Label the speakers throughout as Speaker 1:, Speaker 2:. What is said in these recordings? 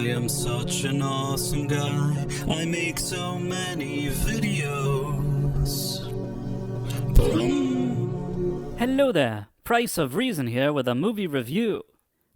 Speaker 1: I am such an awesome guy. I make so many videos. Boom.
Speaker 2: Hello there, Price of Reason here with a movie review.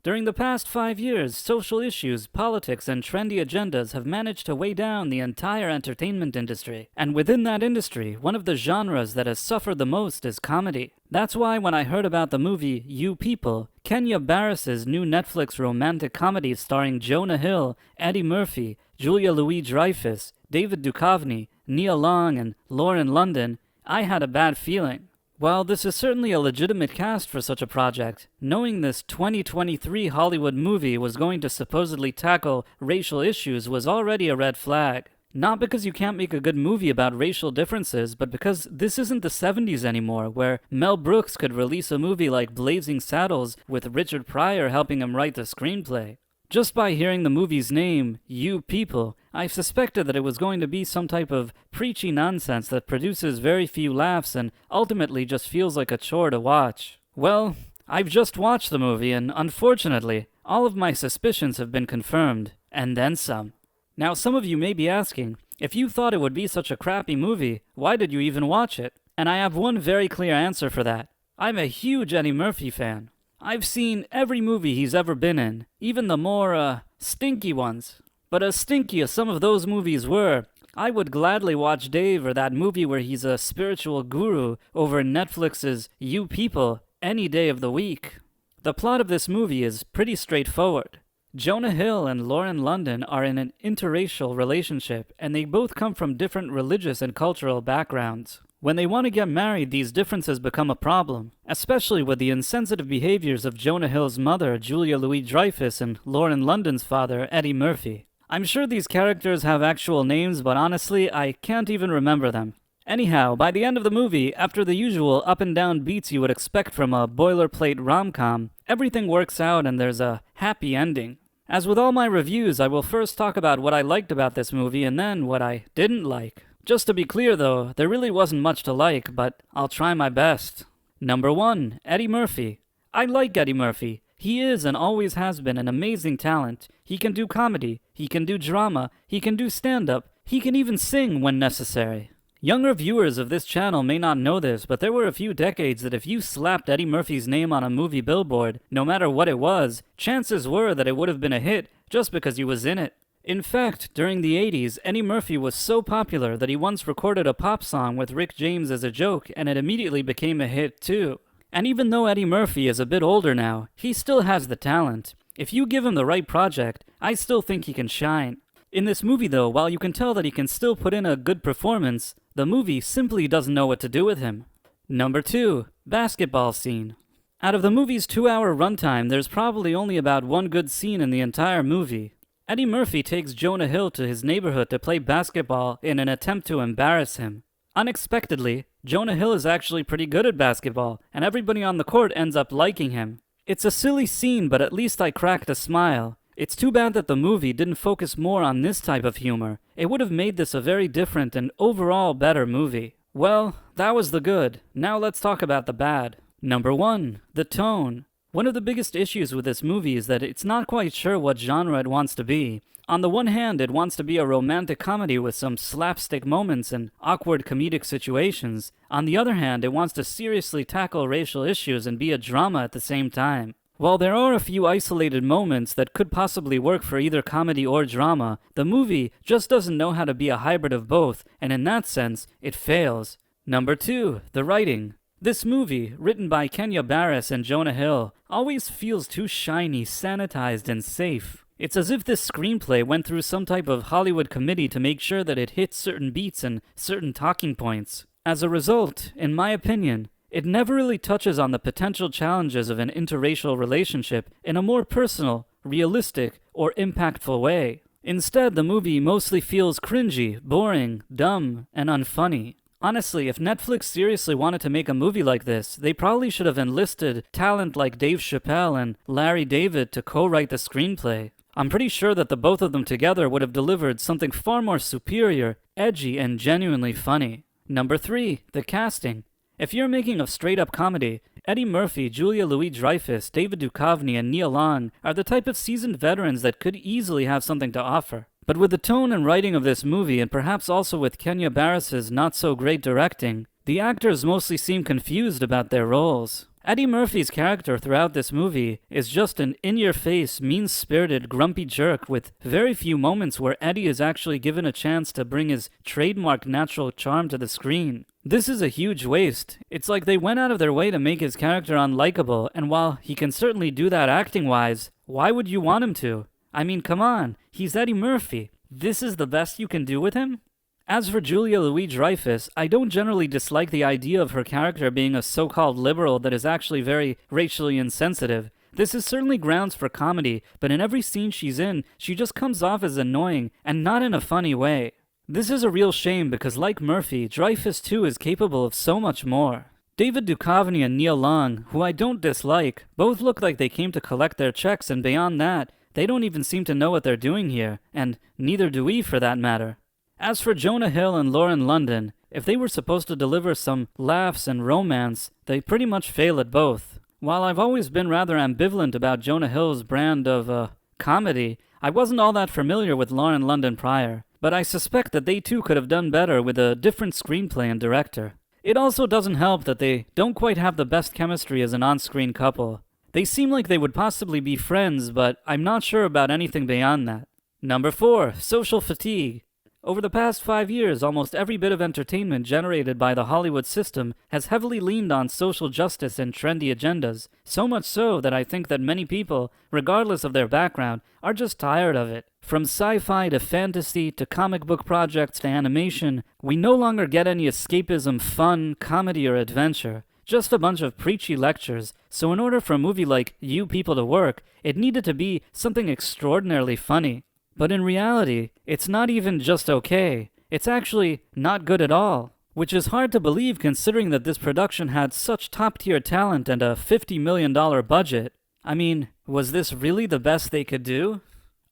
Speaker 2: During the past 5 years, social issues, politics, and trendy agendas have managed to weigh down the entire entertainment industry. And within that industry, one of the genres that has suffered the most is comedy. That's why when I heard about the movie You People, Kenya Barris's new Netflix romantic comedy starring Jonah Hill, Eddie Murphy, Julia Louis-Dreyfus, David Duchovny, Nia Long, and Lauren London, I had a bad feeling. While this is certainly a legitimate cast for such a project, knowing this 2023 Hollywood movie was going to supposedly tackle racial issues was already a red flag. Not because you can't make a good movie about racial differences, but because this isn't the 70s anymore, where Mel Brooks could release a movie like Blazing Saddles with Richard Pryor helping him write the screenplay. Just by hearing the movie's name, You People, I suspected that it was going to be some type of preachy nonsense that produces very few laughs and ultimately just feels like a chore to watch. Well, I've just watched the movie and unfortunately, all of my suspicions have been confirmed, and then some. Now some of you may be asking, if you thought it would be such a crappy movie, why did you even watch it? And I have one very clear answer for that. I'm a huge Eddie Murphy fan. I've seen every movie he's ever been in, even the more, stinky ones. But as stinky as some of those movies were, I would gladly watch Dave or that movie where he's a spiritual guru over Netflix's You People any day of the week. The plot of this movie is pretty straightforward. Jonah Hill and Lauren London are in an interracial relationship, and they both come from different religious and cultural backgrounds. When they want to get married, these differences become a problem, especially with the insensitive behaviors of Jonah Hill's mother, Julia Louis-Dreyfus, and Lauren London's father, Eddie Murphy. I'm sure these characters have actual names, but honestly, I can't even remember them. Anyhow, by the end of the movie, after the usual up-and-down beats you would expect from a boilerplate rom-com, everything works out and there's a happy ending. As with all my reviews, I will first talk about what I liked about this movie and then what I didn't like. Just to be clear though, there really wasn't much to like, but I'll try my best. Number 1, Eddie Murphy. I like Eddie Murphy. He is and always has been an amazing talent. He can do comedy, he can do drama, he can do stand-up, he can even sing when necessary. Younger viewers of this channel may not know this, but there were a few decades that if you slapped Eddie Murphy's name on a movie billboard, no matter what it was, chances were that it would have been a hit just because he was in it. In fact, during the 80s, Eddie Murphy was so popular that he once recorded a pop song with Rick James as a joke, and it immediately became a hit too. And even though Eddie Murphy is a bit older now, he still has the talent. If you give him the right project, I still think he can shine. In this movie though, while you can tell that he can still put in a good performance, the movie simply doesn't know what to do with him. Number 2, basketball scene. Out of the movie's 2-hour runtime, there's probably only about one good scene in the entire movie. Eddie Murphy takes Jonah Hill to his neighborhood to play basketball in an attempt to embarrass him. Unexpectedly, Jonah Hill is actually pretty good at basketball, and everybody on the court ends up liking him. It's a silly scene, but at least I cracked a smile. It's too bad that the movie didn't focus more on this type of humor. It would have made this a very different and overall better movie. Well, that was the good. Now let's talk about the bad. Number 1, the tone. One of the biggest issues with this movie is that it's not quite sure what genre it wants to be. On the one hand, it wants to be a romantic comedy with some slapstick moments and awkward comedic situations. On the other hand, it wants to seriously tackle racial issues and be a drama at the same time. While there are a few isolated moments that could possibly work for either comedy or drama, the movie just doesn't know how to be a hybrid of both, and in that sense, it fails. Number 2, the writing. This movie, written by Kenya Barris and Jonah Hill, always feels too shiny, sanitized, and safe. It's as if this screenplay went through some type of Hollywood committee to make sure that it hits certain beats and certain talking points. As a result, in my opinion, it never really touches on the potential challenges of an interracial relationship in a more personal, realistic, or impactful way. Instead, the movie mostly feels cringy, boring, dumb, and unfunny. Honestly, if Netflix seriously wanted to make a movie like this, they probably should have enlisted talent like Dave Chappelle and Larry David to co-write the screenplay. I'm pretty sure that the both of them together would have delivered something far more superior, edgy, and genuinely funny. Number 3, the casting. If you're making a straight-up comedy, Eddie Murphy, Julia Louis-Dreyfus, David Duchovny, and Nia Long are the type of seasoned veterans that could easily have something to offer. But with the tone and writing of this movie, and perhaps also with Kenya Barris's not-so-great directing, the actors mostly seem confused about their roles. Eddie Murphy's character throughout this movie is just an in-your-face, mean-spirited, grumpy jerk with very few moments where Eddie is actually given a chance to bring his trademark natural charm to the screen. This is a huge waste. It's like they went out of their way to make his character unlikable, and while he can certainly do that acting-wise, why would you want him to? I mean, come on, he's Eddie Murphy. This is the best you can do with him? As for Julia Louis-Dreyfus, I don't generally dislike the idea of her character being a so-called liberal that is actually very racially insensitive. This is certainly grounds for comedy, but in every scene she's in, she just comes off as annoying, and not in a funny way. This is a real shame because, like Murphy, Dreyfus too is capable of so much more. David Duchovny and Nia Long, who I don't dislike, both look like they came to collect their checks, and beyond that, they don't even seem to know what they're doing here, and neither do we for that matter. As for Jonah Hill and Lauren London, if they were supposed to deliver some laughs and romance, they pretty much fail at both. While I've always been rather ambivalent about Jonah Hill's brand of, comedy, I wasn't all that familiar with Lauren London prior, but I suspect that they too could have done better with a different screenplay and director. It also doesn't help that they don't quite have the best chemistry as an on-screen couple. They seem like they would possibly be friends, but I'm not sure about anything beyond that. Number 4, social fatigue. Over the past 5 years, almost every bit of entertainment generated by the Hollywood system has heavily leaned on social justice and trendy agendas, so much so that I think that many people, regardless of their background, are just tired of it. From sci-fi to fantasy to comic book projects to animation, we no longer get any escapism, fun, comedy, or adventure. Just a bunch of preachy lectures, so in order for a movie like You People to work, it needed to be something extraordinarily funny. But in reality, it's not even just okay. It's actually not good at all. Which is hard to believe considering that this production had such top-tier talent and a $50 million budget. I mean, was this really the best they could do?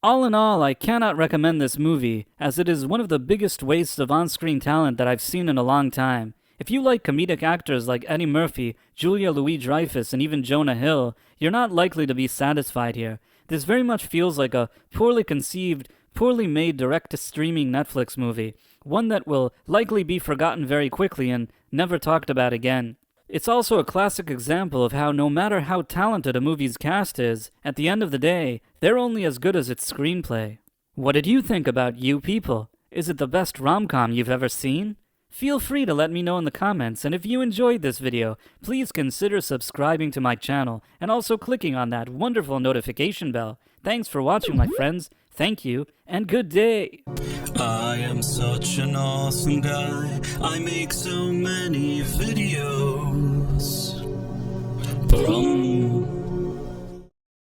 Speaker 2: All in all, I cannot recommend this movie, as it is one of the biggest wastes of on-screen talent that I've seen in a long time. If you like comedic actors like Eddie Murphy, Julia Louis-Dreyfus, and even Jonah Hill, you're not likely to be satisfied here. This very much feels like a poorly conceived, poorly made direct-to-streaming Netflix movie, one that will likely be forgotten very quickly and never talked about again. It's also a classic example of how no matter how talented a movie's cast is, at the end of the day, they're only as good as its screenplay. What did you think about You People? Is it the best rom-com you've ever seen? Feel free to let me know in the comments, and if you enjoyed this video, please consider subscribing to my channel and also clicking on that wonderful notification bell. Thanks for watching, my friends. Thank you, and good day.
Speaker 1: I am such an awesome guy. I make so many videos.